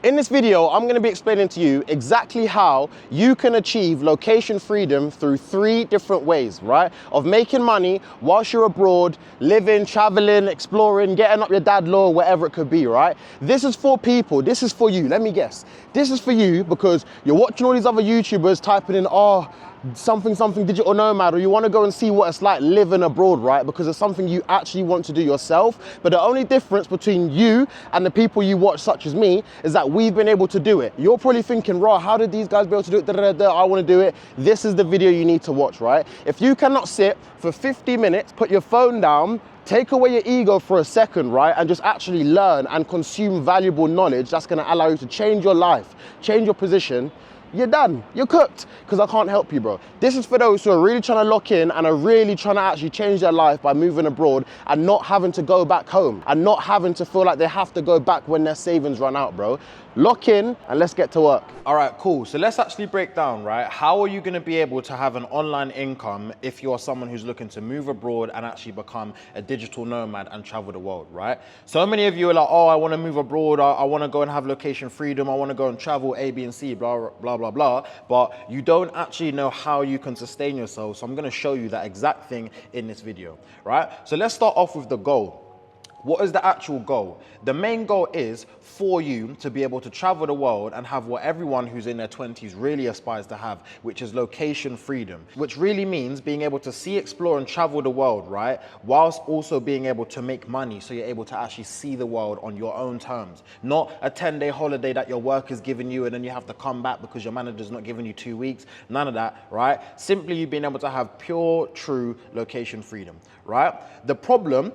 In this video, I'm going to be explaining to you exactly how you can achieve location freedom through 3 different ways, right? Of making money whilst you're abroad, living, traveling, exploring, getting up your dad law, whatever it could be, right? This is for people, this is for you, let me guess. This is for you because you're watching all these other YouTubers typing in, something digital nomad, or you want to go and see what it's like living abroad, right? Because it's something you actually want to do yourself. But the only difference between you and the people you watch, such as me, is that we've been able to do it. You're probably thinking, raw, how did these guys be able to do it? I want to do it. This is the video you need to watch, right? If you cannot sit for 50 minutes, put your phone down, take away your ego for a second, right? And just actually learn and consume valuable knowledge that's going to allow you to change your life, change your position, you're done, you're cooked, because I can't help you, bro. This is for those who are really trying to lock in and are really trying to actually change their life by moving abroad and not having to go back home and not having to feel like they have to go back when their savings run out, bro. Lock in and let's get to work. All right, cool. So let's actually break down, right? How are you going to be able to have an online income if you're someone who's looking to move abroad and actually become a digital nomad and travel the world, right? So many of you are like, oh, I want to move abroad. I want to go and have location freedom. I want to go and travel A, B, and C, blah, blah, blah, blah. But you don't actually know how you can sustain yourself. So I'm going to show you that exact thing in this video, right? So let's start off with the goal. What is the actual goal? The main goal is for you to be able to travel the world and have what everyone who's in their 20s really aspires to have, which is location freedom, which really means being able to see, explore, and travel the world, right? Whilst also being able to make money so you're able to actually see the world on your own terms. Not a 10-day holiday that your work is giving you and then you have to come back because your manager's not giving you 2 weeks. None of that, right? Simply you being able to have pure, true location freedom, right? The problem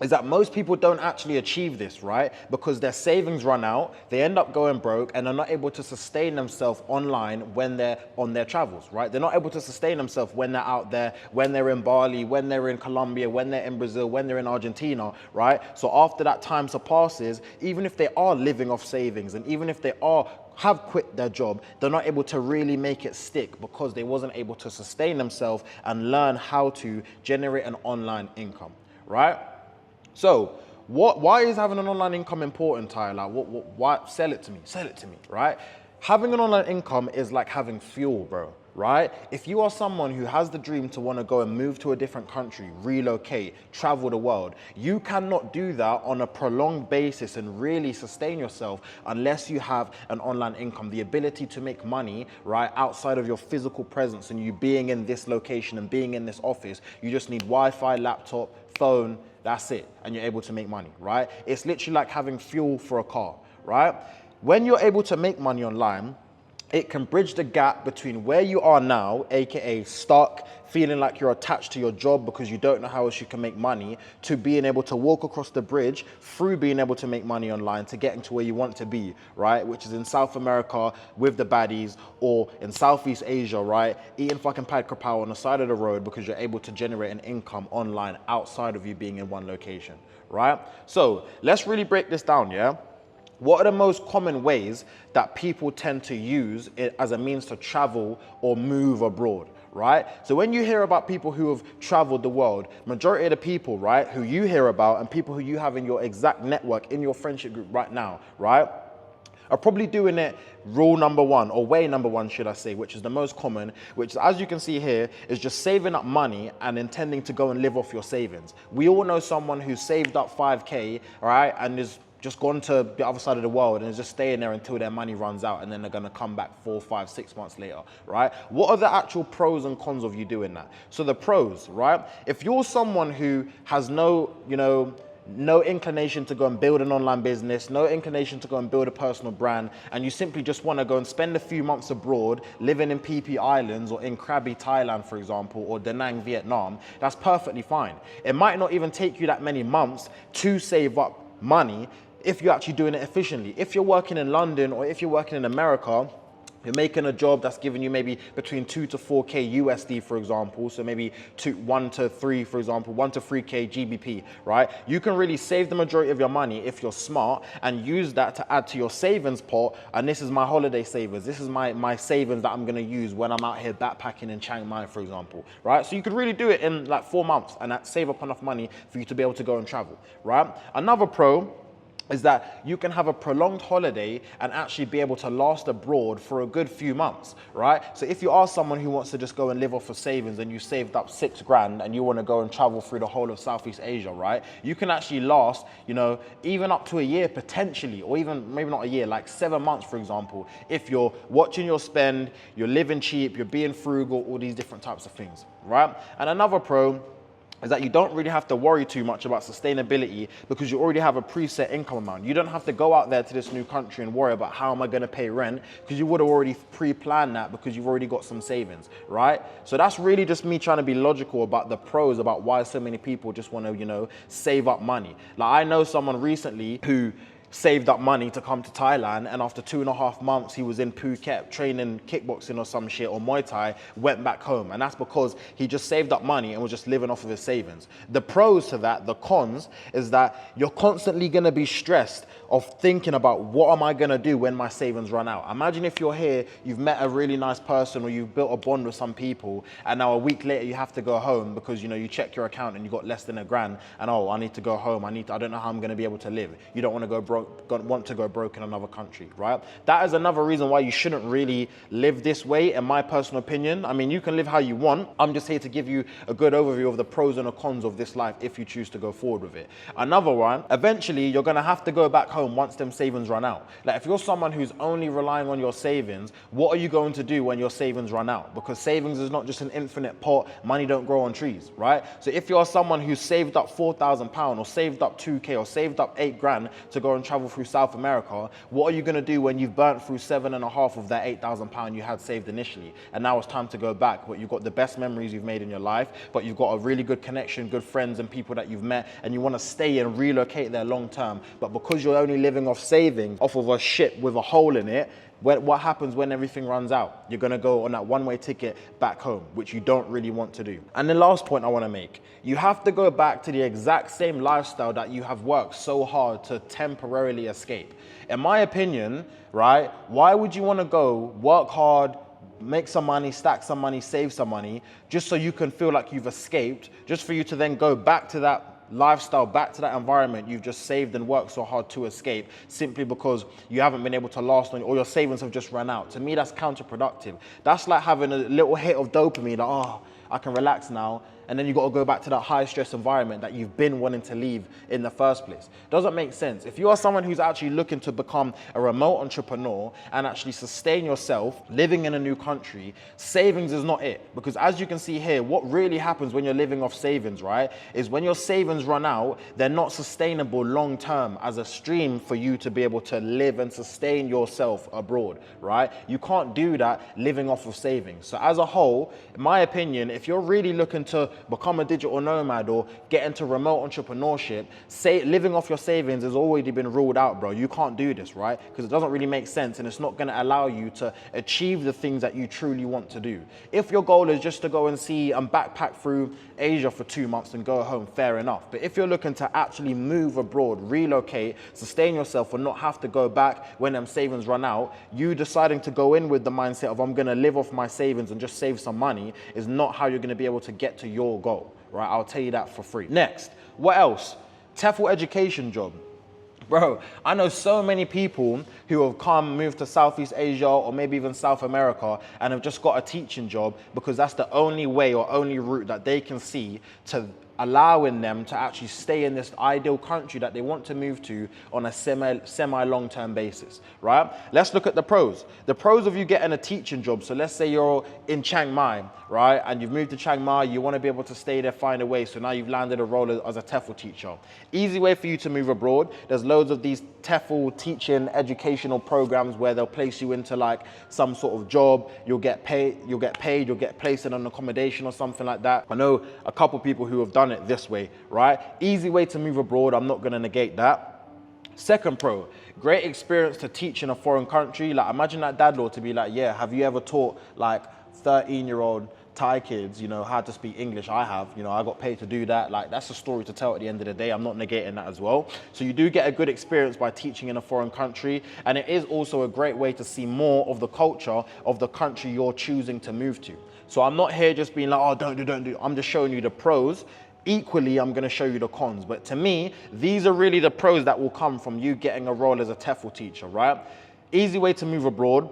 is that most people don't actually achieve this, right? Because their savings run out, they end up going broke, and they're not able to sustain themselves online when they're on their travels, right? They're not able to sustain themselves when they're out there, when they're in Bali, when they're in Colombia, when they're in Brazil, when they're in Argentina, right? So after that time surpasses, even if they are living off savings, and even if they have quit their job, they're not able to really make it stick because they wasn't able to sustain themselves and learn how to generate an online income, right? So why is having an online income important, Tyler? Why? Sell it to me, right? Having an online income is like having fuel, bro, right? If you are someone who has the dream to want to go and move to a different country, relocate, travel the world, you cannot do that on a prolonged basis and really sustain yourself unless you have an online income, the ability to make money, right, outside of your physical presence and you being in this location and being in this office. You just need Wi-Fi, laptop, phone, that's it, and you're able to make money, right? It's literally like having fuel for a car, right? When you're able to make money online, it can bridge the gap between where you are now, aka stuck, feeling like you're attached to your job because you don't know how else you can make money, to being able to walk across the bridge through being able to make money online to getting to where you want to be, right? Which is in South America with the baddies, or in Southeast Asia, right? Eating fucking pad krapao on the side of the road because you're able to generate an income online outside of you being in one location, right? So let's really break this down, yeah? What are the most common ways that people tend to use it as a means to travel or move abroad, right? So when you hear about people who have traveled the world, majority of the people, right, who you hear about and people who you have in your exact network, in your friendship group right now, right, are probably doing it rule number 1, or way number 1, should I say, which is the most common, which, as you can see here, is just saving up money and intending to go and live off your savings. We all know someone who saved up 5K, right, and is just gone to the other side of the world and is just staying there until their money runs out, and then they're going to come back 4, 5, 6 months later, right? What are the actual pros and cons of you doing that? So the pros, right? If you're someone who has no inclination to go and build an online business, no inclination to go and build a personal brand, and you simply just want to go and spend a few months abroad, living in Phi Phi Islands or in Krabi, Thailand, for example, or Da Nang, Vietnam, that's perfectly fine. It might not even take you that many months to save up money if you're actually doing it efficiently. If you're working in London or if you're working in America, you're making a job that's giving you maybe between 2 to 4K USD, for example. So maybe 1 to 3, for example, 1 to 3K GBP, right? You can really save the majority of your money if you're smart and use that to add to your savings pot. And this is my holiday savings. This is my savings that I'm going to use when I'm out here backpacking in Chiang Mai, for example, right? So you could really do it in like 4 months and that save up enough money for you to be able to go and travel, right? Another pro is that you can have a prolonged holiday and actually be able to last abroad for a good few months, right? So if you are someone who wants to just go and live off of savings and you saved up 6 grand and you want to go and travel through the whole of Southeast Asia, right? You can actually last, you know, even up to a year potentially, or even maybe not a year, like 7 months, for example, if you're watching your spend, you're living cheap, you're being frugal, all these different types of things, right? And another pro is that you don't really have to worry too much about sustainability because you already have a preset income amount. You don't have to go out there to this new country and worry about how am I gonna pay rent, because you would have already pre-planned that because you've already got some savings, right? So that's really just me trying to be logical about the pros, about why so many people just wanna, you know, save up money. Like I know someone recently who saved up money to come to Thailand, and after 2.5 months he was in Phuket training kickboxing or some shit or Muay Thai, went back home, and that's because he just saved up money and was just living off of his savings. The pros to that, the cons, is that you're constantly going to be stressed of thinking about what am I going to do when my savings run out. Imagine if you're here, you've met a really nice person or you've built a bond with some people, and now a week later you have to go home because, you know, you check your account and you got less than $1 grand, and oh, I need to go home, I don't know how I'm going to be able to live. You don't want to go broke, want to go broke in another country, right? That is another reason why you shouldn't really live this way, in my personal opinion. I mean, you can live how you want. I'm just here to give you a good overview of the pros and the cons of this life if you choose to go forward with it. Another one, eventually you're going to have to go back home once them savings run out. Like if you're someone who's only relying on your savings, what are you going to do when your savings run out? Because savings is not just an infinite pot. Money don't grow on trees, right? So if you're someone who's saved up £4,000 or saved up 2K or saved up 8 grand to go and travel through South America, what are you going to do when you've burnt through 7.5 of that £8,000 you had saved initially, and now it's time to go back, but you've got the best memories you've made in your life, but you've got a really good connection, good friends and people that you've met, and you want to stay and relocate there long term, but because you're only living off savings, off of a ship with a hole in it, what happens when everything runs out? You're gonna go on that one-way ticket back home, which you don't really want to do. And the last point I wanna make, you have to go back to the exact same lifestyle that you have worked so hard to temporarily escape. In my opinion, right, why would you wanna go work hard, make some money, stack some money, save some money, just so you can feel like you've escaped, just for you to then go back to that lifestyle, back to that environment you've just saved and worked so hard to escape, simply because you haven't been able to last on, or your savings have just run out? To me, that's counterproductive. That's like having a little hit of dopamine, like, oh, I can relax now, and then you got to go back to that high stress environment that you've been wanting to leave in the first place. Doesn't make sense. If you are someone who's actually looking to become a remote entrepreneur and actually sustain yourself living in a new country, savings is not it. Because as you can see here, what really happens when you're living off savings, right, is when your savings run out, they're not sustainable long term as a stream for you to be able to live and sustain yourself abroad, right? You can't do that living off of savings. So as a whole, in my opinion, if you're really looking to become a digital nomad or get into remote entrepreneurship, living off your savings has already been ruled out, bro. You can't do this, right? Because it doesn't really make sense, and it's not going to allow you to achieve the things that you truly want to do. If your goal is just to go and see and backpack through Asia for 2 months and go home, fair enough. But if you're looking to actually move abroad, relocate, sustain yourself and not have to go back when them savings run out, you deciding to go in with the mindset of I'm going to live off my savings and just save some money is not how you're going to be able to get to your goal, right? I'll tell you that for free. Next, what else? TEFL education job. Bro, I know so many people who have moved to Southeast Asia or maybe even South America and have just got a teaching job because that's the only way or only route that they can see to allowing them to actually stay in this ideal country that they want to move to on a semi long-term basis, right? Let's look at the pros. The pros of you getting a teaching job. So let's say you're in Chiang Mai, right? And you've moved to Chiang Mai, you want to be able to stay there, find a way. So now you've landed a role as a TEFL teacher. Easy way for you to move abroad. There's loads of these TEFL teaching educational programs where they'll place you into like some sort of job. You'll get paid, you'll get placed in an accommodation or something like that. I know a couple people who have done it this way, right? Easy way to move abroad. I'm not going to negate that. Second pro, great experience to teach in a foreign country. Like imagine that dad law to be like, yeah, have you ever taught like 13-year-old Thai kids, you know, how to speak English? I have, you know, I got paid to do that. Like that's a story to tell at the end of the day. I'm not negating that as well. So you do get a good experience by teaching in a foreign country. And it is also a great way to see more of the culture of the country you're choosing to move to. So I'm not here just being like, oh, don't do. I'm just showing you the pros. Equally, I'm going to show you the cons, but to me, these are really the pros that will come from you getting a role as a TEFL teacher, right? Easy way to move abroad,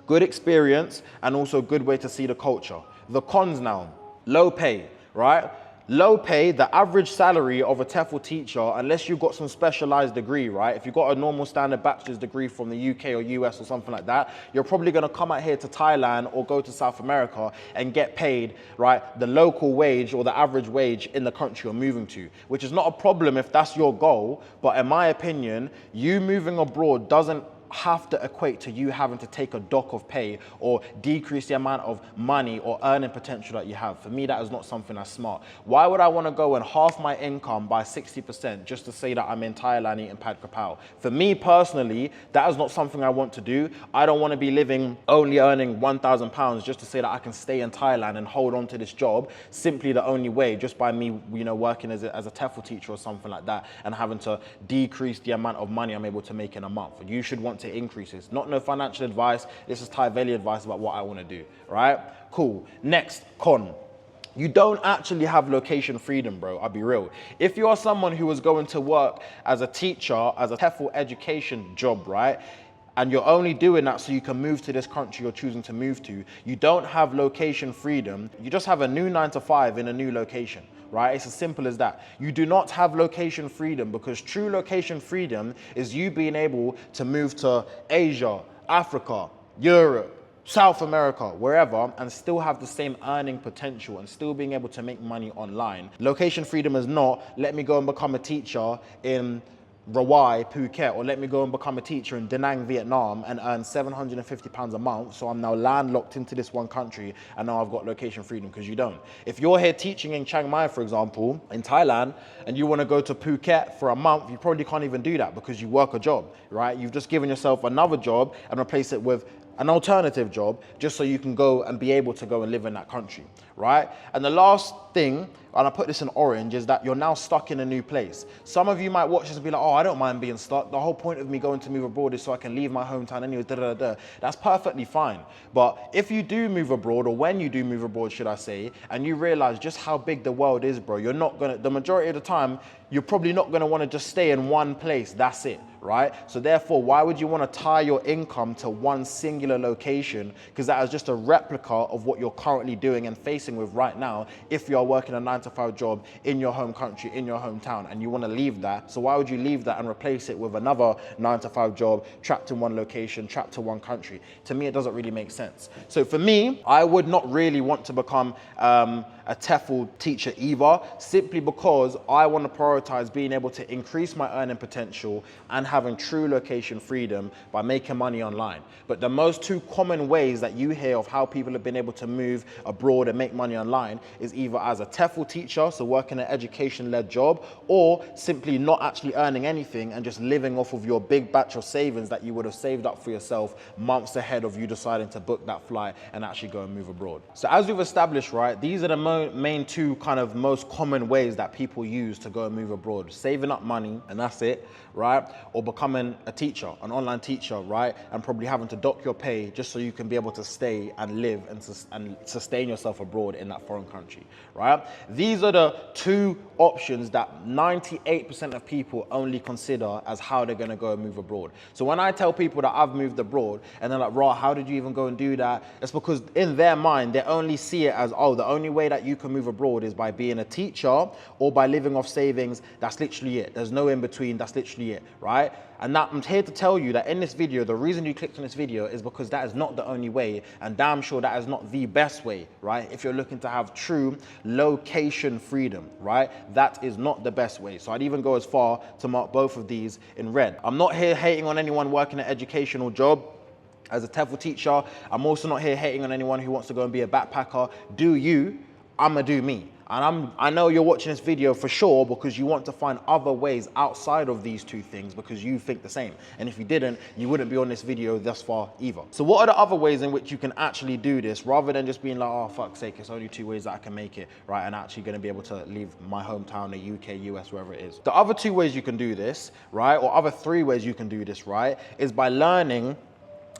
good experience, and also good way to see the culture. The cons now, low pay, right? Low pay, the average salary of a TEFL teacher, unless you've got some specialized degree, right? If you've got a normal standard bachelor's degree from the UK or US or something like that, you're probably gonna come out here to Thailand or go to South America and get paid, right, the local wage or the average wage in the country you're moving to, which is not a problem if that's your goal, but in my opinion, you moving abroad doesn't have to equate to you having to take a dock of pay or decrease the amount of money or earning potential that you have. For me, that is not something that's smart. Why would I want to go and half my income by 60% just to say that I'm in Thailand eating pad kapow? For me personally, that is not something I want to do. I don't want to be living only earning £1,000 just to say that I can stay in Thailand and hold on to this job simply the only way, just by me, you know, working as a TEFL teacher or something like that and having to decrease the amount of money I'm able to make in a month. You should want to increase this. Not no financial advice. This is Thai Valley advice about what I want to do, right? Cool. Next, con. You don't actually have location freedom, bro. I'll be real. If you are someone who is going to work as a teacher, as a TEFL education job, right? And you're only doing that so you can move to this country you're choosing to move to, you don't have location freedom. You just have a new 9 to 5 in a new location, right? It's as simple as that. You do not have location freedom, because true location freedom is you being able to move to Asia, Africa, Europe, South America, wherever, and still have the same earning potential and still being able to make money online. Location freedom is not, let me go and become a teacher in Rawai, Phuket, or let me go and become a teacher in Da Nang, Vietnam and earn £750 a month, so I'm now landlocked into this one country and now I've got location freedom, because you don't. If you're here teaching in Chiang Mai, for example, in Thailand, and you want to go to Phuket for a month, you probably can't even do that because you work a job, right? You've just given yourself another job and replace it with an alternative job just so you can go and be able to go and live in that country, right? And the last thing, and I put this in orange, is that you're now stuck in a new place. Some of you might watch this and be like, oh, I don't mind being stuck. The whole point of me going to move abroad is so I can leave my hometown anyway, da, da, da, da. That's perfectly fine. But if you do move abroad, or when you do move abroad, should I say, and you realize just how big the world is, bro, you're not gonna, the majority of the time, you're probably not gonna wanna just stay in one place, that's it, right? So therefore, why would you wanna tie your income to one singular location? Because that is just a replica of what you're currently doing and facing with right now if you're working a 9 to 5 job in your home country, in your hometown, and you wanna leave that. So why would you leave that and replace it with another 9 to 5 job, trapped in one location, trapped to one country? To me, it doesn't really make sense. So for me, I would not really want to become a TEFL teacher either, simply because I want to prioritize being able to increase my earning potential and having true location freedom by making money online. But the most two common ways that you hear of how people have been able to move abroad and make money online is either as a TEFL teacher, so working an education-led job, or simply not actually earning anything and just living off of your big batch of savings that you would have saved up for yourself months ahead of you deciding to book that flight and actually go and move abroad. So as we've established, right, these are the main two kind of most common ways that people use to go and move abroad. Saving up money, and that's it, right? Or becoming a teacher, an online teacher, right? And probably having to dock your pay just so you can be able to stay and live and sustain yourself abroad in that foreign country, right? These are the two options that 98% of people only consider as how they're gonna go and move abroad. So when I tell people that I've moved abroad and they're like, "Raw, how did you even go and do that?" It's because in their mind, they only see it as, oh, the only way that you can move abroad is by being a teacher or by living off savings. That's literally it. There's no in between. That's literally it, right? And that I'm here to tell you that in this video, the reason you clicked on this video is because that is not the only way, and damn sure that is not the best way, right? If you're looking to have true location freedom, right? That is not the best way. So I'd even go as far to mark both of these in red. I'm not here hating on anyone working an educational job as a TEFL teacher. I'm also not here hating on anyone who wants to go and be a backpacker. Do you, I'ma do me. And I know you're watching this video for sure because you want to find other ways outside of these two things because you think the same. And if you didn't, you wouldn't be on this video thus far either. So what are the other ways in which you can actually do this rather than just being like, oh, fuck's sake, it's only 2 ways that I can make it, right? And actually gonna be able to leave my hometown, the UK, US, wherever it is. The other 2 ways you can do this, right? Or other 3 ways you can do this, right? Is by learning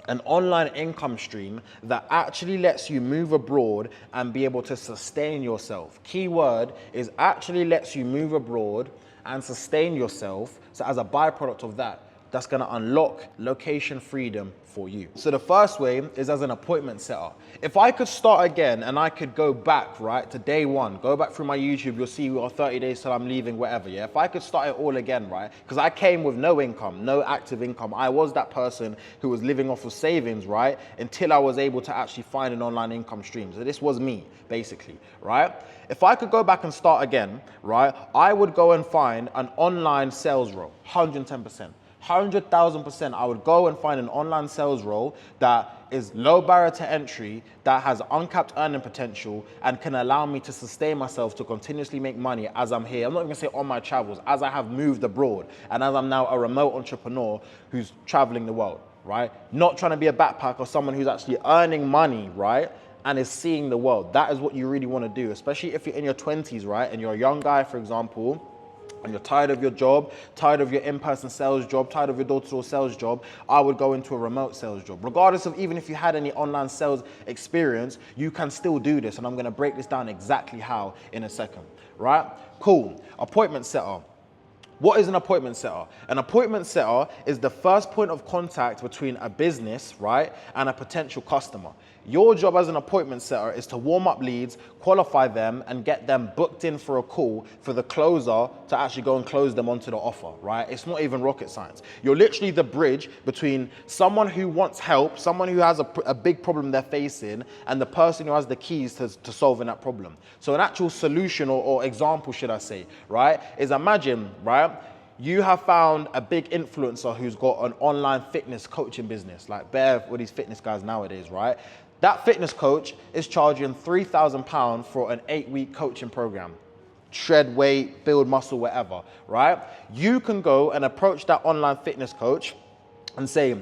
an online income stream that actually lets you move abroad and be able to sustain yourself. Key word is actually lets you move abroad and sustain yourself. So as a byproduct of that, that's gonna unlock location freedom for you. So the first way is as an appointment setter. If I could start again and I could go back, right, to day one, go back through my YouTube, you'll see we got 30 days till I'm leaving, whatever, yeah? If I could start it all again, right, because I came with no income, no active income. I was that person who was living off of savings, right, until I was able to actually find an online income stream. So this was me, basically, right? If I could go back and start again, right, I would go and find an online sales role, 110%. 100,000%, I would go and find an online sales role that is low barrier to entry, that has uncapped earning potential, and can allow me to sustain myself to continuously make money as I'm here. I'm not even gonna say on my travels, as I have moved abroad, and as I'm now a remote entrepreneur who's traveling the world, right? Not trying to be a backpacker or someone who's actually earning money, right? And is seeing the world. That is what you really wanna do, especially if you're in your 20s, right? And you're a young guy, for example, and you're tired of your job, tired of your in-person sales job, tired of your door-to-door sales job, I would go into a remote sales job. Regardless of even if you had any online sales experience, you can still do this. And I'm gonna break this down exactly how in a second, right? Cool, appointment setter. What is an appointment setter? An appointment setter is the first point of contact between a business, right, and a potential customer. Your job as an appointment setter is to warm up leads, qualify them, and get them booked in for a call for the closer to actually go and close them onto the offer, right? It's not even rocket science. You're literally the bridge between someone who wants help, someone who has a big problem they're facing, and the person who has the keys to solving that problem. So an actual solution or example, should I say, right, is imagine, right, you have found a big influencer who's got an online fitness coaching business, like bear with these fitness guys nowadays, right? That fitness coach is charging £3,000 for an 8-week coaching program. Shred weight, build muscle, whatever, right? You can go and approach that online fitness coach and say,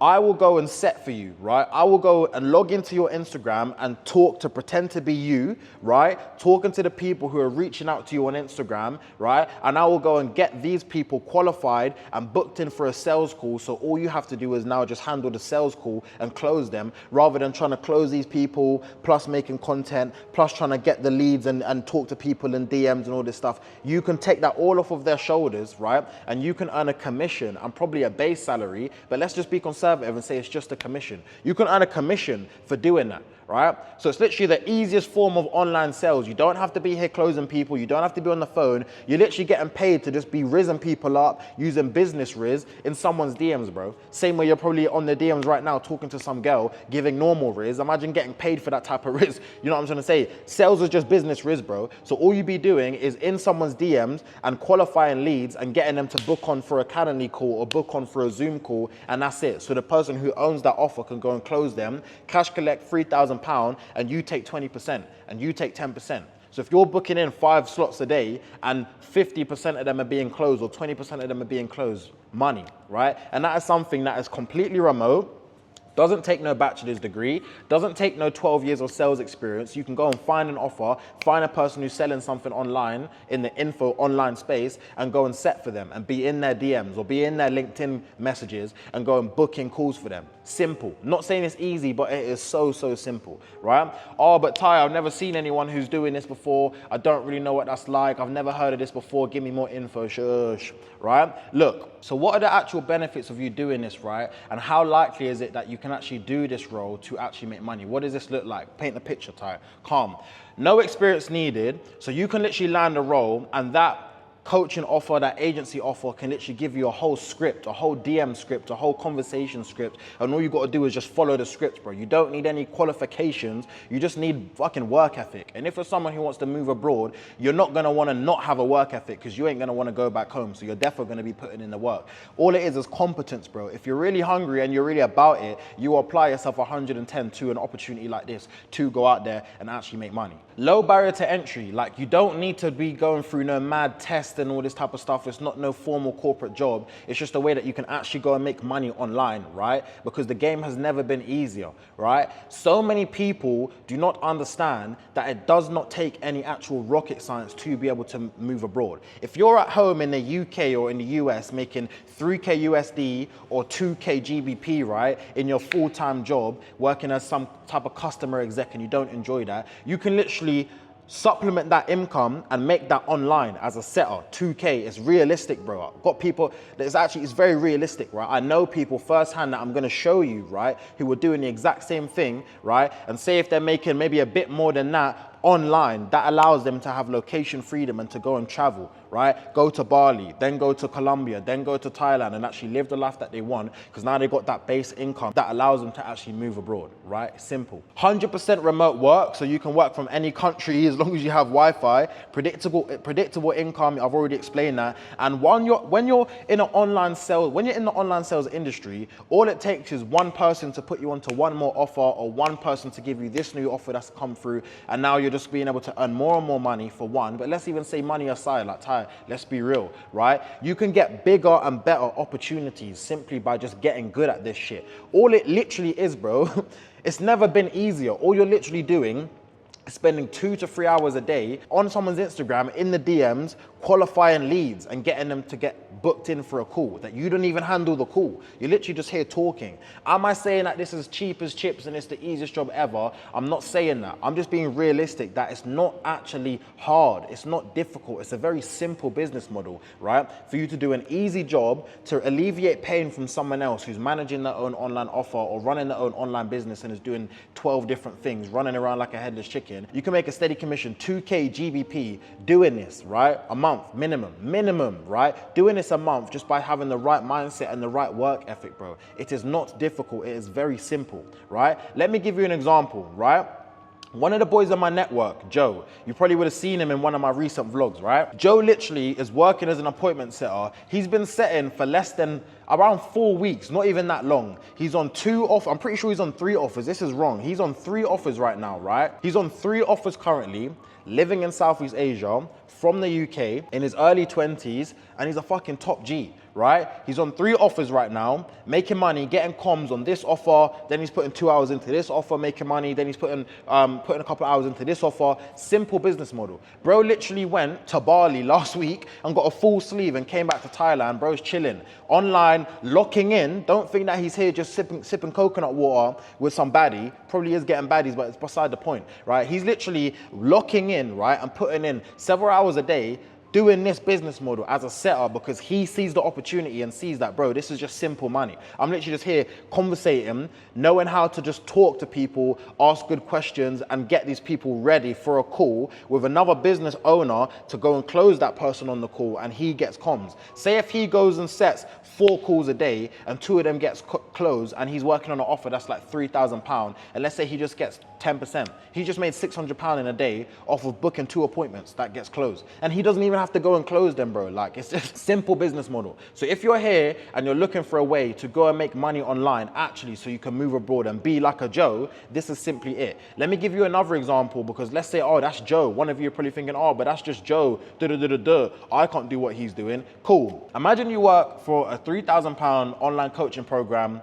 I will go and set for you, right? I will go and log into your Instagram and talk to pretend to be you, right? Talking to the people who are reaching out to you on Instagram, right? And I will go and get these people qualified and booked in for a sales call. So all you have to do is now just handle the sales call and close them, rather than trying to close these people, plus making content, plus trying to get the leads and talk to people in DMs and all this stuff. You can take that all off of their shoulders, right? And you can earn a commission and probably a base salary, but let's just be conservative and say it's just a commission. You can earn a commission for doing that, right? So it's literally the easiest form of online sales. You don't have to be here closing people. You don't have to be on the phone. You're literally getting paid to just be rizzing people up using business rizz in someone's DMs, bro. Same way you're probably on the DMs right now talking to some girl, giving normal rizz. Imagine getting paid for that type of rizz. You know what I'm trying to say? Sales is just business rizz, bro. So all you be doing is in someone's DMs and qualifying leads and getting them to book on for a Calendly call or book on for a Zoom call, and that's it. So the person who owns that offer can go and close them, cash collect £3,000, and you take 20% and you take 10%. So if you're booking in 5 slots a day and 50% of them are being closed or 20% of them are being closed, money, right? And that is something that is completely remote. Doesn't take no bachelor's degree, doesn't take no 12 years of sales experience. You can go and find an offer, find a person who's selling something online in the info online space and go and set for them and be in their DMs or be in their LinkedIn messages and go and book in calls for them. Simple. Not saying it's easy, but it is so simple, right? Oh, but Ty, I've never seen anyone who's doing this before. I don't really know what that's like. I've never heard of this before. Give me more info, shush, right? Look, so what are the actual benefits of you doing this, right? And how likely is it that you can actually do this role to actually make money? What does this look like? Paint the picture, Ty. Calm. No experience needed. So you can literally land a role, and that coaching offer, that agency offer can literally give you a whole script, a whole DM script, a whole conversation script, and all you got to do is just follow the script, bro. You don't need any qualifications. You just need fucking work ethic. And if you're someone who wants to move abroad, you're not going to want to not have a work ethic because you ain't going to want to go back home. So you're definitely going to be putting in the work. All it is competence, bro. If you're really hungry and you're really about it, you apply yourself 110 to an opportunity like this to go out there and actually make money. Low barrier to entry. Like, you don't need to be going through no mad test desk and all this type of stuff. It's not no formal corporate job. It's just a way that you can actually go and make money online, right? Because the game has never been easier, right? So many people do not understand that it does not take any actual rocket science to be able to move abroad. If you're at home in the UK or in the US making 3K USD or 2K GBP, right, in your full-time job, working as some type of customer exec, and you don't enjoy that, you can literally supplement that income and make that online as a setter. 2K is realistic, bro. I've got people that it's very realistic, right? I know people firsthand that I'm gonna show you, right, who are doing the exact same thing, right? And say if they're making maybe a bit more than that online, that allows them to have location freedom and to go and travel, right? Go to Bali, then go to Colombia, then go to Thailand and actually live the life that they want, because now they've got that base income that allows them to actually move abroad, right? Simple. 100% remote work, so you can work from any country as long as you have Wi-Fi. Predictable income, I've already explained that. And when you're in the online sales industry, all it takes is one person to put you onto one more offer, or one person to give you this new offer that's come through, and now you're just being able to earn more and more money for one. But let's even say money aside, like Ty, let's be real, right? You can get bigger and better opportunities simply by just getting good at this shit. All it literally is, bro, it's never been easier. All you're literally doing is spending 2 to 3 hours a day on someone's Instagram in the DMs, qualifying leads and getting them to get booked in for a call that you don't even handle the call. You're literally just here talking. Am I saying that this is cheap as chips and it's the easiest job ever? I'm not saying that. I'm just being realistic that it's not actually hard. It's not difficult. It's a very simple business model, right? For you to do an easy job to alleviate pain from someone else who's managing their own online offer or running their own online business and is doing 12 different things, running around like a headless chicken. You can make a steady commission, 2K GBP, doing this, right? A month, minimum, right? Doing this a month just by having the right mindset and the right work ethic, bro. It is not difficult. It is very simple, right? Let me give you an example, right? One of the boys on my network, Joe, you probably would have seen him in one of my recent vlogs, right? Joe literally is working as an appointment setter. He's been setting for less than around 4 weeks, not even that long. He's on 2 offers. I'm pretty sure he's on 3 offers. This is wrong. He's on 3 offers right now, right? He's on 3 offers currently, living in Southeast Asia, from the UK, in his early 20s, and he's a fucking top G, right? He's on 3 offers right now, making money, getting comms on this offer, then he's putting 2 hours into this offer, making money, then he's putting a couple of hours into this offer. Simple business model. Bro literally went to Bali last week and got a full sleeve and came back to Thailand. Bro's chilling, online, locking in. Don't think that he's here just sipping coconut water with some baddie. Probably is getting baddies, but it's beside the point, right? He's literally locking in, right, and putting in several hours a day doing this business model as a setter because he sees the opportunity and sees that, bro, this is just simple money. I'm literally just here conversating, knowing how to just talk to people, ask good questions, and get these people ready for a call with another business owner to go and close that person on the call, and he gets comms. Say if he goes and sets 4 calls a day and 2 of them gets closed and he's working on an offer that's like £3,000, and let's say he just gets 10%. He just made £600 in a day off of booking 2 appointments that gets closed. And he doesn't even have to go and close them, bro. Like, it's just a simple business model. So if you're here and you're looking for a way to go and make money online, actually, so you can move abroad and be like a Joe, this is simply it. Let me give you another example, because let's say, oh, that's Joe. One of you are probably thinking, oh, but that's just Joe. I can't do what he's doing. Cool. Imagine you work for a £3,000 online coaching program.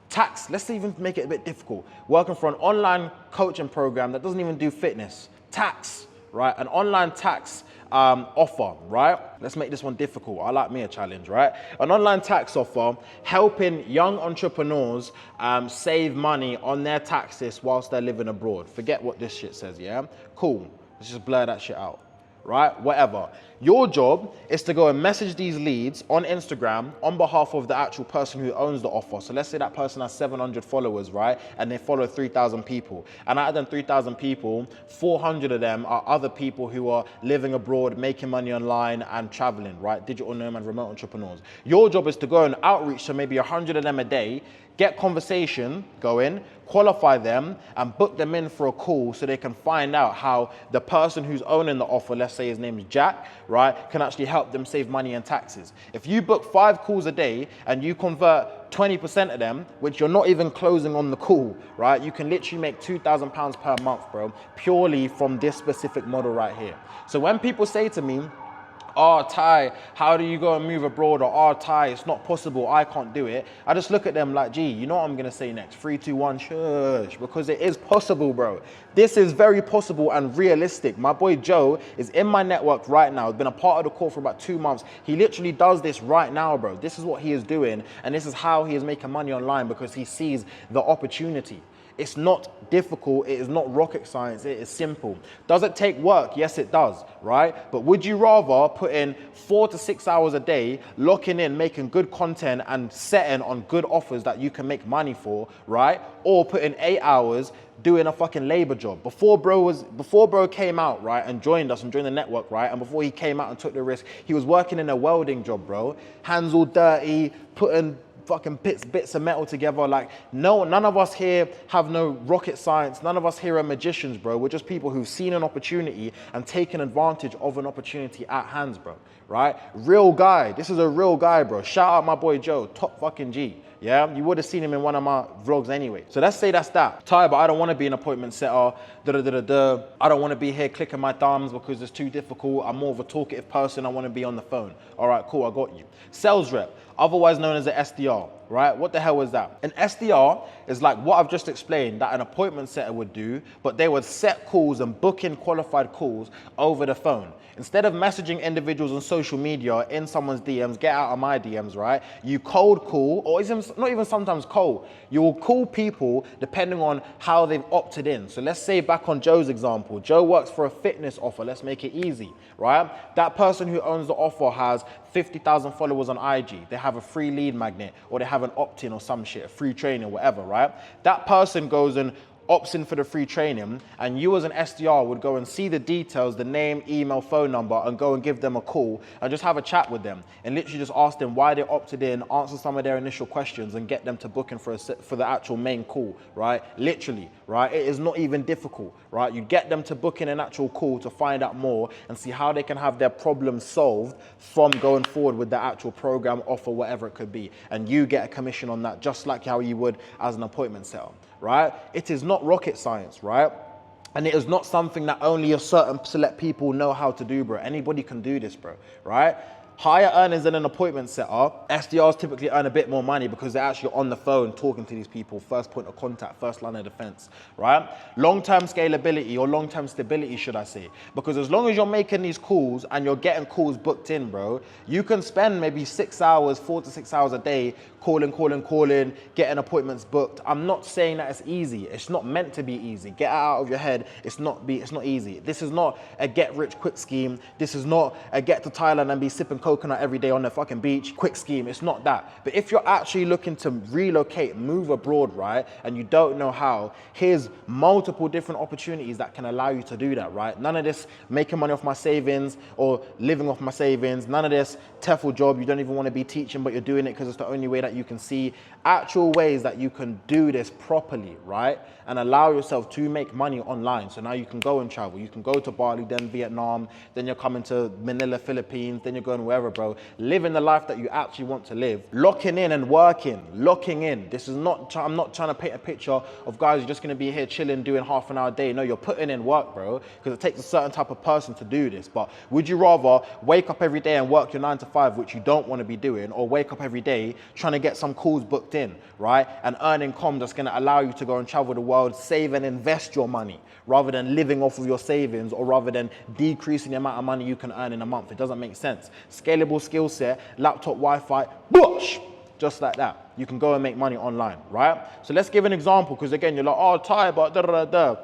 Tax, let's even make it a bit difficult. Working for an online coaching program that doesn't even do fitness. Tax, right? An online tax offer, right? Let's make this one difficult. I like me a challenge, right? An online tax offer helping young entrepreneurs save money on their taxes whilst they're living abroad. Forget what this shit says, yeah? Cool. Let's just blur that shit out. Right? Whatever. Your job is to go and message these leads on Instagram on behalf of the actual person who owns the offer. So let's say that person has 700 followers, right? And they follow 3,000 people. And out of them 3,000 people, 400 of them are other people who are living abroad, making money online and traveling, right? Digital nomad, remote entrepreneurs. Your job is to go and outreach to maybe 100 of them a day, get conversation going, qualify them, and book them in for a call so they can find out how the person who's owning the offer, let's say his name is Jack, right, can actually help them save money and taxes. If you book 5 calls a day and you convert 20% of them, which you're not even closing on the call, right, you can literally make £2,000 per month, bro, purely from this specific model right here. So when people say to me, oh, Ty, how do you go and move abroad? Or, oh, Ty, it's not possible, I can't do it. I just look at them like, gee, you know what I'm going to say next? 3, 2, 1, shush. Because it is possible, bro. This is very possible and realistic. My boy Joe is in my network right now. He's been a part of the call for about 2 months. He literally does this right now, bro. This is what he is doing. And this is how he is making money online, because he sees the opportunity. It's not difficult, it is not rocket science, it is simple. Does it take work? Yes, it does, right? But would you rather put in 4 to 6 hours a day, locking in, making good content and setting on good offers that you can make money for, right? Or put in 8 hours doing a fucking labor job? Before bro came out, right, and joined us and joined the network, right, and before he came out and took the risk, he was working in a welding job, bro. Hands all dirty, putting fucking bits of metal together. Like, no, none of us here have no rocket science. None of us here are magicians, bro. We're just people who've seen an opportunity and taken advantage of an opportunity at hands, bro. Right? Real guy. This is a real guy, bro. Shout out my boy Joe, top fucking G. Yeah, you would have seen him in one of my vlogs anyway. So let's say that's that. Ty, but I don't want to be an appointment setter. I don't want to be here clicking my thumbs because it's too difficult. I'm more of a talkative person. I want to be on the phone. All right, cool, I got you. Sales rep, otherwise known as an SDR, right? What the hell is that? An SDR is like what I've just explained that an appointment setter would do, but they would set calls and book in qualified calls over the phone. Instead of messaging individuals on social media in someone's DMs, get out of my DMs, right? You cold call, or not even sometimes cold. You will call people depending on how they've opted in. So let's say back on Joe's example, Joe works for a fitness offer. Let's make it easy, right? That person who owns the offer has 50,000 followers on IG. They have a free lead magnet, or they have an opt-in or some shit, a free training, whatever, right? That person goes and opts in for the free training, and you as an SDR would go and see the details, the name, email, phone number, and go and give them a call and just have a chat with them and literally just ask them why they opted in, answer some of their initial questions, and get them to book in for the actual main call, right? Literally, right? It is not even difficult, right? You get them to book in an actual call to find out more and see how they can have their problem solved from going forward with the actual program, offer, whatever it could be. And you get a commission on that, just like how you would as an appointment setter. Right? It is not rocket science, right? And it is not something that only a certain select people know how to do, bro. Anybody can do this, bro, right? Higher earnings than an appointment setter. SDRs typically earn a bit more money because they're actually on the phone talking to these people, first point of contact, first line of defense, right? Long-term scalability, or long-term stability, should I say. Because as long as you're making these calls and you're getting calls booked in, bro, you can spend maybe 6 hours, 4 to 6 hours a day calling, getting appointments booked. I'm not saying that it's easy. It's not meant to be easy. Get it out of your head. It's not easy. This is not a get-rich-quick scheme. This is not a get to Thailand and be sipping coconut every day on the fucking beach quick scheme. It's not that. But if you're actually looking to relocate, move abroad, right, and you don't know how, here's multiple different opportunities that can allow you to do that, right? None of this making money off my savings or living off my savings. None of this TEFL job. You don't even want to be teaching, but you're doing it because it's the only way that you can see. Actual ways that you can do this properly, right? And allow yourself to make money online. So now you can go and travel. You can go to Bali, then Vietnam, then you're coming to Manila, Philippines, then you're going wherever, bro. Living the life that you actually want to live. Locking in and working. Locking in. This is not, I'm not trying to paint a picture of guys who are just going to be here chilling, doing half an hour a day. No, you're putting in work, bro, because it takes a certain type of person to do this. But would you rather wake up every day and work your 9 to 5, which you don't want to be doing, or wake up every day trying to get some calls booked in, right? And earning comms that's going to allow you to go and travel the world, save and invest your money, rather than living off of your savings, or rather than decreasing the amount of money you can earn in a month. It doesn't make sense. Scalable skill set, laptop, Wi-Fi, whoosh, just like that. You can go and make money online, right? So let's give an example, because again, you're like, oh, Ty, but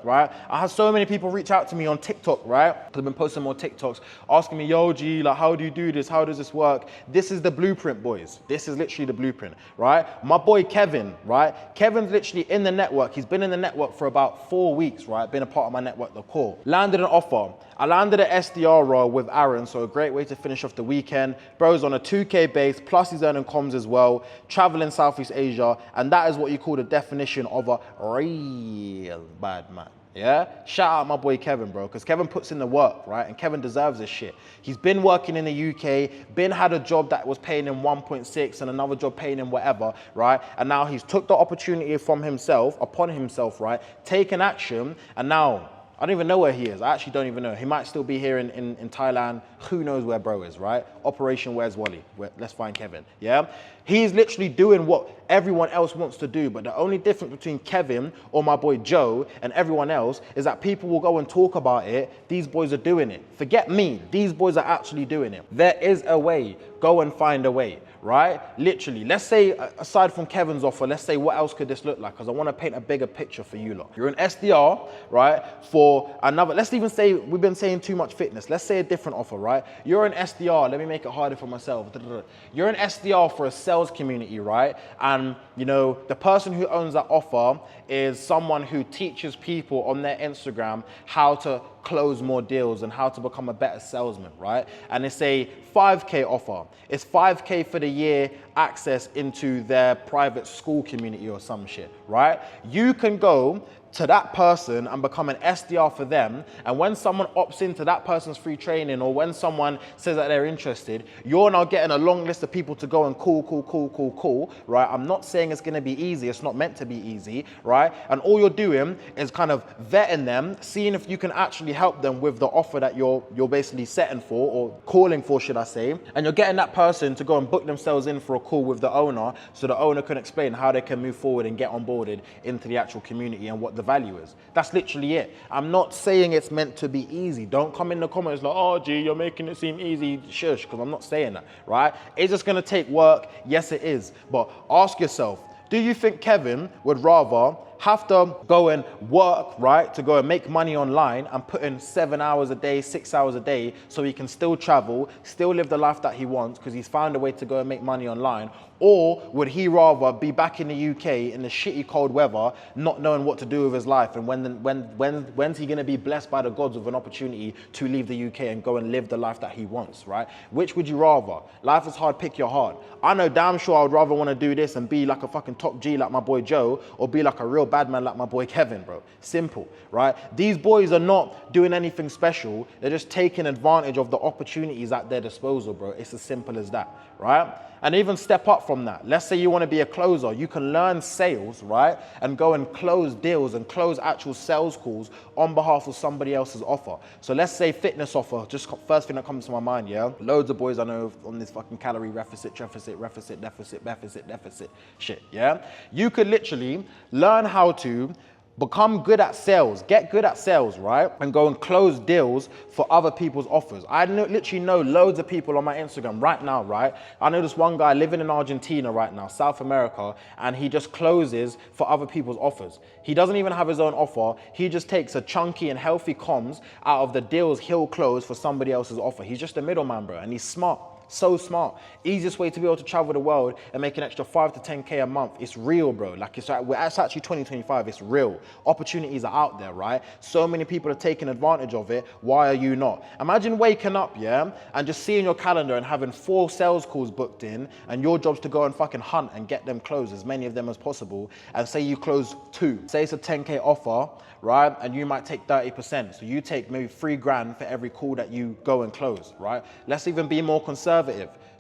right? I had so many people reach out to me on TikTok, right? I've been posting more TikToks, asking me, yo, G, like, how do you do this? How does this work? This is the blueprint, boys. This is literally the blueprint, right? My boy Kevin, right? Kevin's literally in the network. He's been in the network for about 4 weeks, right? Been a part of my network, the core. Landed an offer. I landed an SDR role with Aaron, so a great way to finish off the weekend. Bro's on a 2K base, plus he's earning comms as well, traveling Southeast Asia, and that is what you call the definition of a real bad man. Yeah? Shout out my boy Kevin, bro, because Kevin puts in the work, right? And Kevin deserves this shit. He's been working in the UK, had a job that was paying him 1.6 and another job paying him whatever, right? And now he's took the opportunity upon himself, right? Taken action, and now I don't even know where he is. I actually don't even know. He might still be here in Thailand. Who knows where bro is, right? Operation Where's Wally? Let's find Kevin, yeah? He's literally doing what everyone else wants to do, but the only difference between Kevin or my boy Joe and everyone else is that people will go and talk about it. These boys are doing it. Forget me. These boys are actually doing it. There is a way. Go and find a way, right? Literally. Let's say, aside from Kevin's offer, let's say what else could this look like? Because I want to paint a bigger picture for you lot. You're an SDR, right? For another, let's even say, we've been saying too much fitness. Let's say a different offer, right? You're an SDR. Let me make it harder for myself. You're an SDR for a sales community, right? And, you know, the person who owns that offer is someone who teaches people on their Instagram how to close more deals and how to become a better salesman, right? And it's a 5K offer. It's 5K for the year access into their private school community or some shit, right? You can go to that person and become an SDR for them. And when someone opts into that person's free training, or when someone says that they're interested, you're now getting a long list of people to go and call, right? I'm not saying it's gonna be easy. It's not meant to be easy, right? And all you're doing is kind of vetting them, seeing if you can actually help them with the offer that you're basically setting for, or calling for, should I say. And you're getting that person to go and book themselves in for a call with the owner, so the owner can explain how they can move forward and get onboarded into the actual community and what the value is. That's literally it. I'm not saying it's meant to be easy. Don't come in the comments like, oh, gee, you're making it seem easy. Shush, because I'm not saying that, right? It's just going to take work. Yes, it is. But ask yourself, do you think Kevin would rather have to go and work, right, to go and make money online and put in 7 hours a day, 6 hours a day, so he can still travel, still live the life that he wants because he's found a way to go and make money online? Or would he rather be back in the UK in the shitty cold weather, not knowing what to do with his life? And when's he gonna be blessed by the gods with an opportunity to leave the UK and go and live the life that he wants, right? Which would you rather? Life is hard, pick your heart. I know damn sure I would rather wanna do this and be like a fucking top G like my boy Joe, or be like a real bad man like my boy Kevin, bro. Simple, right? These boys are not doing anything special. They're just taking advantage of the opportunities at their disposal, bro. It's as simple as that, right? And even step up from that. Let's say you want to be a closer. You can learn sales, right? And go and close deals and close actual sales calls on behalf of somebody else's offer. So let's say fitness offer, just first thing that comes to my mind, yeah? Loads of boys I know on this fucking calorie deficit shit, yeah? You could literally learn how to become good at sales, get good at sales, right? And go and close deals for other people's offers. I literally know loads of people on my Instagram right now, right? I know this one guy living in Argentina right now, South America, and he just closes for other people's offers. He doesn't even have his own offer. He just takes a chunky and healthy comms out of the deals he'll close for somebody else's offer. He's just a middleman, bro, and he's smart. So smart. Easiest way to be able to travel the world and make an extra 5 to 10K a month. It's real, bro. Like it's actually 2025. It's real. Opportunities are out there, right? So many people are taking advantage of it. Why are you not? Imagine waking up, yeah, and just seeing your calendar and having 4 sales calls booked in, and your job's to go and fucking hunt and get them closed, as many of them as possible. And say you close 2. Say it's a 10K offer, right? And you might take 30%. So you take maybe 3 grand for every call that you go and close, right? Let's even be more conservative.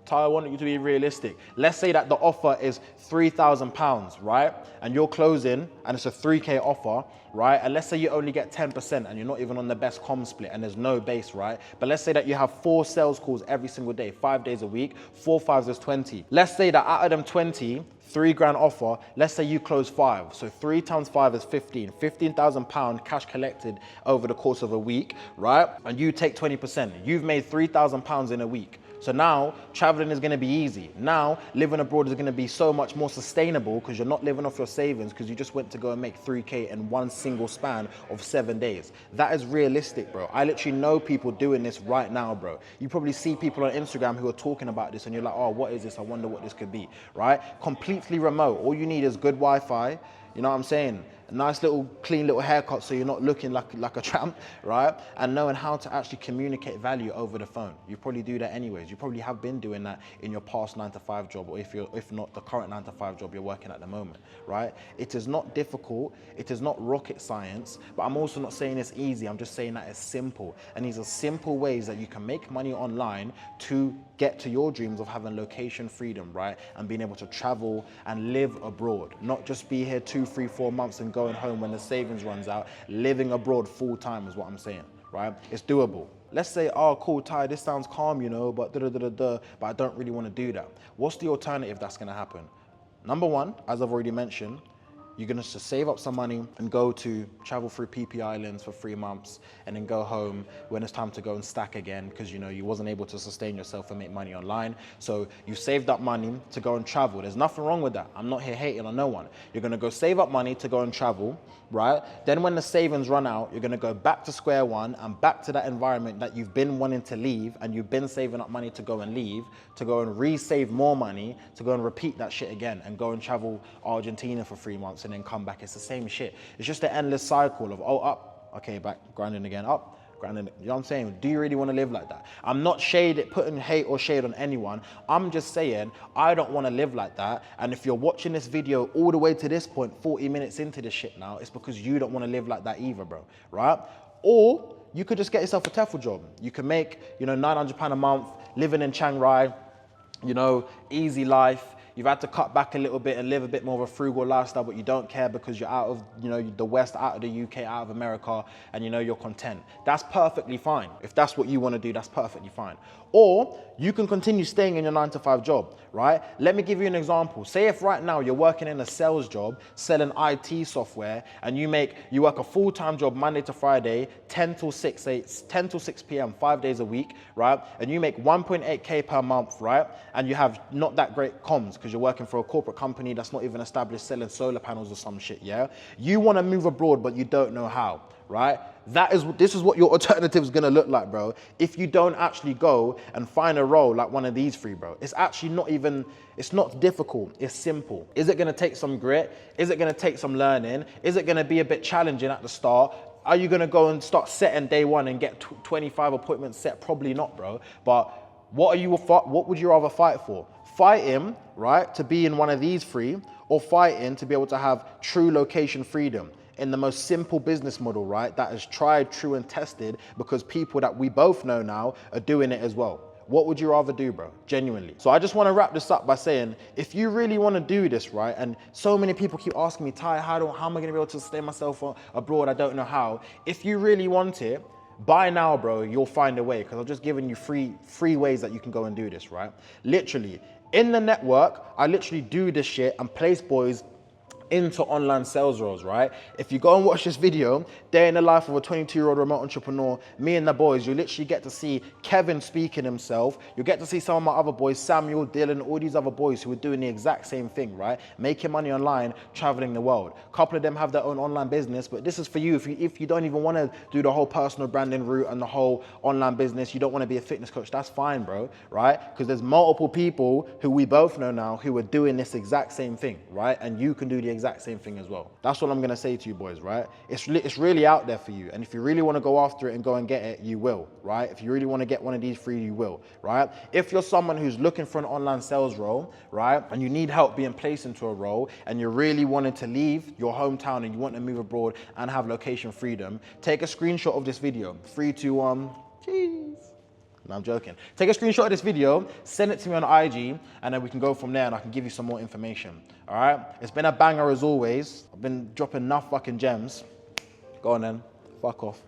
Ty, I want you to be realistic. Let's say that the offer is £3,000, right? And you're closing and it's a 3K offer, right? And let's say you only get 10% and you're not even on the best comm split and there's no base, right? But let's say that you have 4 sales calls every single day, 5 days a week, 4 5s is 20. Let's say that out of them 20, 3 grand offer, let's say you close 5. So 3 times 5 is 15. £15,000 cash collected over the course of a week, right? And you take 20%. You've made £3,000 in a week. So now traveling is going to be easy. Now living abroad is going to be so much more sustainable because you're not living off your savings because you just went to go and make 3K in one single span of 7 days. That is realistic, bro. I literally know people doing this right now, bro. You probably see people on Instagram who are talking about this and you're like, oh, what is this? I wonder what this could be, right? Completely remote. All you need is good Wi-Fi. You know what I'm saying? A nice little, clean little haircut so you're not looking like a tramp, right? And knowing how to actually communicate value over the phone. You probably do that anyways. You probably have been doing that in your past 9-to-5 job, or if not the current 9-to-5 job you're working at the moment, right? It is not difficult. It is not rocket science, but I'm also not saying it's easy. I'm just saying that it's simple. And these are simple ways that you can make money online to get to your dreams of having location freedom, right? And being able to travel and live abroad, not just be here 2, 3, 4 months and go going home when the savings runs out, living abroad full time is what I'm saying, right? It's doable. Let's say, oh, cool, Ty, this sounds calm, you know, but but I don't really want to do that. What's the alternative that's going to happen? Number one, as I've already mentioned, you're gonna just save up some money and go to travel through PP Islands for 3 months and then go home when it's time to go and stack again because you know you wasn't able to sustain yourself and make money online. So you saved up money to go and travel. There's nothing wrong with that. I'm not here hating on no one. You're gonna go save up money to go and travel, right? Then when the savings run out, you're gonna go back to square one and back to that environment that you've been wanting to leave and you've been saving up money to go and leave, to go and re-save more money, to go and repeat that shit again and go and travel Argentina for 3 months and then come back. It's the same shit. It's just an endless cycle of, oh, up, okay, back, grinding again, up, grinding. You know what I'm saying? Do you really want to live like that? I'm not putting hate or shade on anyone. I'm just saying, I don't want to live like that. And if you're watching this video all the way to this point, 40 minutes into this shit now, it's because you don't want to live like that either, bro, right? Or you could just get yourself a TEFL job. You can make, you know, £900 a month, living in Chiang Rai, you know, easy life. You've had to cut back a little bit and live a bit more of a frugal lifestyle, but you don't care because you're out of, you know, the West, out of the UK, out of America, and you know you're content. That's perfectly fine. If that's what you want to do, that's perfectly fine. Or you can continue staying in your 9-to-5 job, right? Let me give you an example. Say if right now you're working in a sales job, selling IT software, and you work a full-time job Monday to Friday, 10 till 6 p.m., 5 days a week, right? And you make 1.8K per month, right? And you have not that great comms because you're working for a corporate company that's not even established selling solar panels or some shit, yeah? You want to move abroad, but you don't know how, right? This is what your alternative is gonna look like, bro. If you don't actually go and find a role like one of these three, bro, it's actually it's not difficult, it's simple. Is it gonna take some grit? Is it gonna take some learning? Is it gonna be a bit challenging at the start? Are you gonna go and start setting day one and get 25 appointments set? Probably not, bro. But what would you rather fight for? Fighting, right, to be in one of these three, or fighting to be able to have true location freedom in the most simple business model, right, that is tried, true, and tested because people that we both know now are doing it as well. What would you rather do, bro? Genuinely. So I just want to wrap this up by saying, if you really want to do this, right, and so many people keep asking me, Ty, how am I going to be able to sustain myself abroad? I don't know how. If you really want it, by now, bro, you'll find a way, because I've just given you free ways that you can go and do this, right? Literally, in the network, I literally do this shit and place boys into online sales roles, right? If you go and watch this video, day in the life of a 22-year-old remote entrepreneur, me and the boys, you literally get to see Kevin speaking himself. You get to see some of my other boys, Samuel, Dylan, all these other boys who are doing the exact same thing, right? Making money online, traveling the world. A couple of them have their own online business, but this is for you. If you don't even want to do the whole personal branding route and the whole online business, you don't want to be a fitness coach, that's fine, bro, right? Because there's multiple people who we both know now who are doing this exact same thing, right? And you can do the exact same thing as well. That's what I'm gonna say to you boys, right? It's really out there for you. And if you really wanna go after it and go and get it, you will, right? If you really wanna get one of these three, you will, right? If you're someone who's looking for an online sales role, right? And you need help being placed into a role and you're really wanting to leave your hometown and you want to move abroad and have location freedom, take a screenshot of this video. 3, 2, 1, cheese. No, I'm joking. Take a screenshot of this video, send it to me on IG, and then we can go from there and I can give you some more information. All right? It's been a banger as always. I've been dropping enough fucking gems. Go on then. Fuck off.